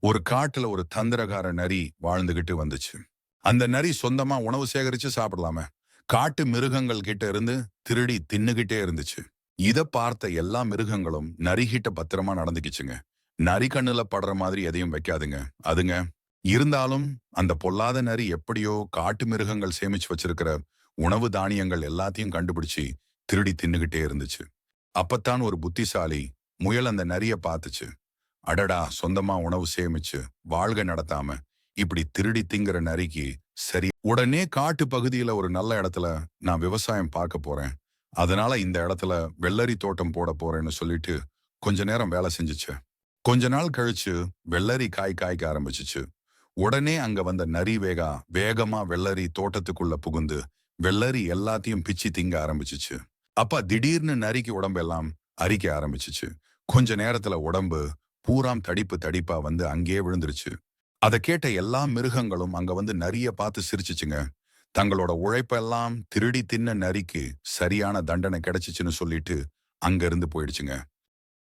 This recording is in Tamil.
ஒரு காட்டுல ஒரு தந்திரகார நரி வாழ்ந்துகிட்டு வந்துச்சு. அந்த நரி சொந்தமா உணவு சேகரிச்சு சாப்பிடலாமே. காட்டு மிருகங்கள் கிட்ட இருந்து திருடி தின்னுகிட்டே இருந்துச்சு. இத பார்த்த எல்லா மிருகங்களும் நரிகிட்ட பத்திரமா நடந்துக்கிச்சுங்க. நரி கண்ணுல படுற மாதிரி எதையும் வைக்காதுங்க. அதுங்க இருந்தாலும் அந்த பொல்லாத நரி எப்படியோ காட்டு மிருகங்கள் சேமிச்சு வச்சிருக்கிற உணவு தானியங்கள் எல்லாத்தையும் கண்டுபிடிச்சு திருடி தின்னுகிட்டே இருந்துச்சு. அப்பத்தான் ஒரு புத்திசாலி முயல் அந்த நரிய பார்த்துச்சு. அடடா, சொந்தமா உணவு சேமிச்சு வாழ்க்கை நடத்தாம இப்படி திருடி திங்கிற நரிக்கு சரி, உடனே காட்டு பகுதியில ஒரு நல்ல இடத்துல நான் விவசாயம் பார்க்க போறேன், அதனால இந்த இடத்துல வெள்ளரி தோட்டம் போட போறேன்னு சொல்லிட்டு கொஞ்ச நேரம் வேலை செஞ்சுச்சு. கொஞ்ச நாள் கழிச்சு வெள்ளரி காய் காய்க்க ஆரம்பிச்சுச்சு. உடனே அங்க வந்த நரி வேகமா வெள்ளரி தோட்டத்துக்குள்ள புகுந்து வெள்ளரி எல்லாத்தையும் பிச்சு திங்க ஆரம்பிச்சுச்சு. அப்ப திடீர்னு நரிக்கு உடம்பெல்லாம் அரிக்க ஆரம்பிச்சுச்சு. கொஞ்ச நேரத்துல உடம்பு பூராம் தடிப்பு தடிப்பா வந்து அங்கேயே விழுந்துருச்சு. அதை கேட்ட எல்லா மிருகங்களும் அங்க வந்து நரிய பார்த்து சிரிச்சுச்சுங்க. தங்களோட உழைப்பெல்லாம் திருடி தின்ன நரிக்கு சரியான தண்டனை கிடைச்சிச்சுன்னு சொல்லிட்டு அங்க இருந்து போயிடுச்சுங்க.